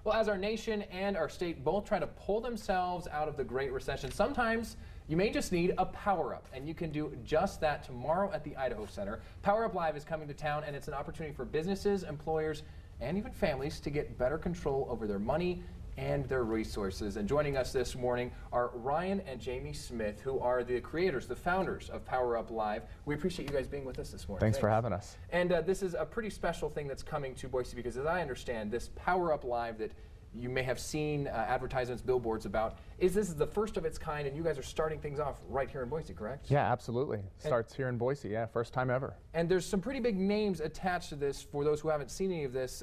Well, as our nation and our state both try to pull themselves out of the Great Recession, sometimes you may just need a power-up, and you can do just that tomorrow at the Idaho Center. Power Up Live is coming to town, and it's an opportunity for businesses, employers, and even families to get better control over their money and their resources. And joining us this morning are Ryan and Jamie Smith, who are the creators, the founders of Power Up Live. We appreciate you guys being with us this morning. Thanks for having us. And this is a pretty special thing that's coming to Boise, because as I understand, this Power Up Live that you may have seen advertisements, billboards about, this is the first of its kind, and you guys are starting things off right here in Boise, correct? Yeah, absolutely. Starts here in Boise, yeah, first time ever. And there's some pretty big names attached to this for those who haven't seen any of this,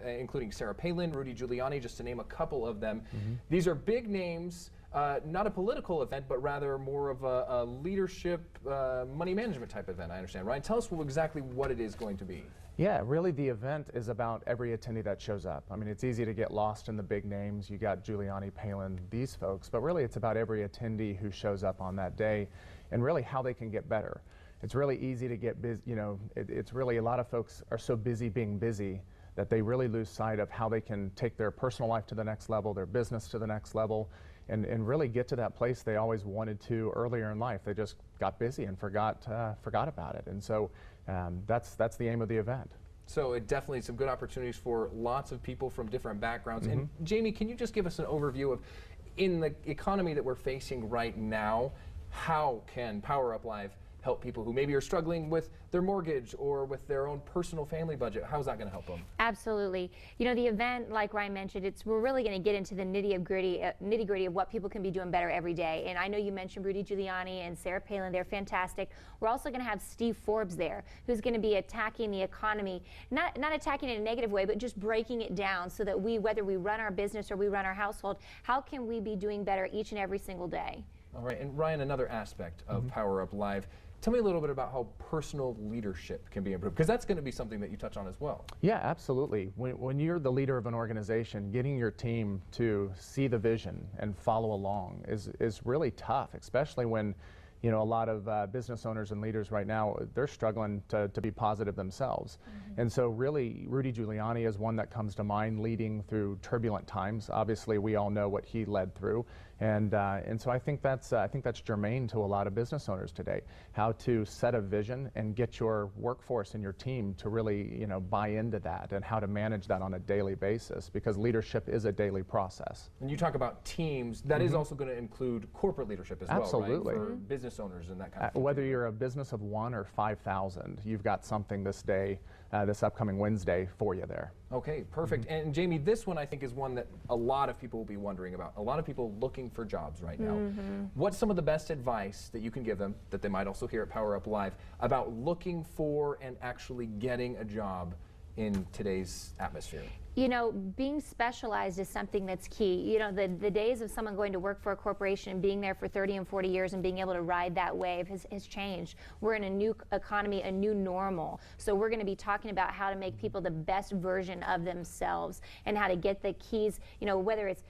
including Sarah Palin, Rudy Giuliani, just to name a couple of them. These are big names, not a political event, but rather more of a leadership, money management type event, I understand. Ryan, tell us exactly what it is going to be. Yeah, really the event is about every attendee that shows up. I mean, it's easy to get lost in the big names. You got Giuliani, Palin, these folks, but really it's about every attendee who shows up on that day and really how they can get better. It's really easy to get busy, you know, it's really a lot of folks are so busy being busy that they really lose sight of how they can take their personal life to the next level, their business to the next level, and really get to that place they always wanted to earlier in life. They just got busy and forgot about it. And so that's the aim of the event. So it definitely some good opportunities for lots of people from different backgrounds. And Jamie, can you just give us an overview of, in the economy that we're facing right now, how can Power Up Live help people who maybe are struggling with their mortgage or with their own personal family budget? How's that going to help them? Absolutely. You know, the event, like Ryan mentioned, we're really going to get into the nitty-gritty of what people can be doing better every day. And I know you mentioned Rudy Giuliani and Sarah Palin. They're fantastic. We're also going to have Steve Forbes there, who's going to be attacking the economy, not attacking it in a negative way, but just breaking it down so that whether we run our business or we run our household, how can we be doing better each and every single day? All right. And Ryan, another aspect of Power Up Live, tell me a little bit about how personal leadership can be improved, because that's going to be something that you touch on as well. Yeah, absolutely. When you're the leader of an organization, getting your team to see the vision and follow along is really tough, especially when, you know, a lot of business owners and leaders right now, they're struggling to be positive themselves. And so really, Rudy Giuliani is one that comes to mind, leading through turbulent times. Obviously, we all know what he led through. And so I think that's germane to a lot of business owners today, how to set a vision and get your workforce and your team to really, you know, buy into that, and how to manage that on a daily basis, because leadership is a daily process. And you talk about teams, that is also going to include corporate leadership as well, Absolutely. Right? For business owners and that kind of thing. Whether you're a business of 1 or 5,000, you've got something this day, this upcoming Wednesday for you there. Okay, perfect. And Jamie, this one I think is one that a lot of people will be wondering about. A lot of people looking for jobs right now. What's some of the best advice that you can give them, that they might also hear at Power Up Live, about looking for and actually getting a job in today's atmosphere? You know, being specialized is something that's key. You know, the days of someone going to work for a corporation and being there for 30 and 40 years and being able to ride that wave has changed. We're in a new economy, a new normal. So we're going to be talking about how to make people the best version of themselves and how to get the keys, you know, whether it's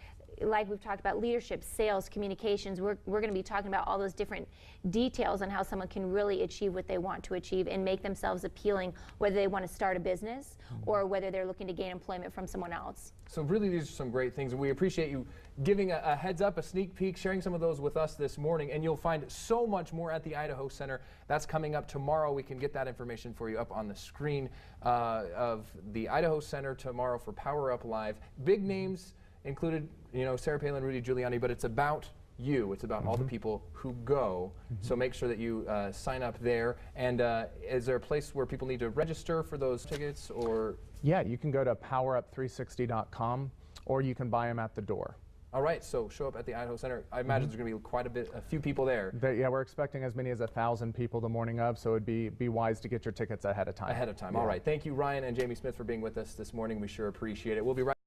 like we've talked about leadership, sales, communications. We're going to be talking about all those different details on how someone can really achieve what they want to achieve and make themselves appealing, whether they want to start a business or whether they're looking to gain employment from someone else. So really, these are some great things, and we appreciate you giving a heads up, a sneak peek, sharing some of those with us this morning. And you'll find so much more at the Idaho Center. That's coming up tomorrow. We can get that information for you up on the screen of the Idaho Center tomorrow for Power Up Live. Big names included, you know, Sarah Palin, Rudy Giuliani, but it's about you. It's about all the people who go. So make sure that you sign up there. And is there a place where people need to register for those tickets, or? Yeah, you can go to powerup360.com, or you can buy them at the door. All right, so show up at the Idaho Center. I imagine there's going to be a few people there. Yeah, we're expecting as many as 1,000 people the morning of, so it'd be wise to get your tickets ahead of time. All right. Thank you, Ryan and Jamie Smith, for being with us this morning. We sure appreciate it. We'll be right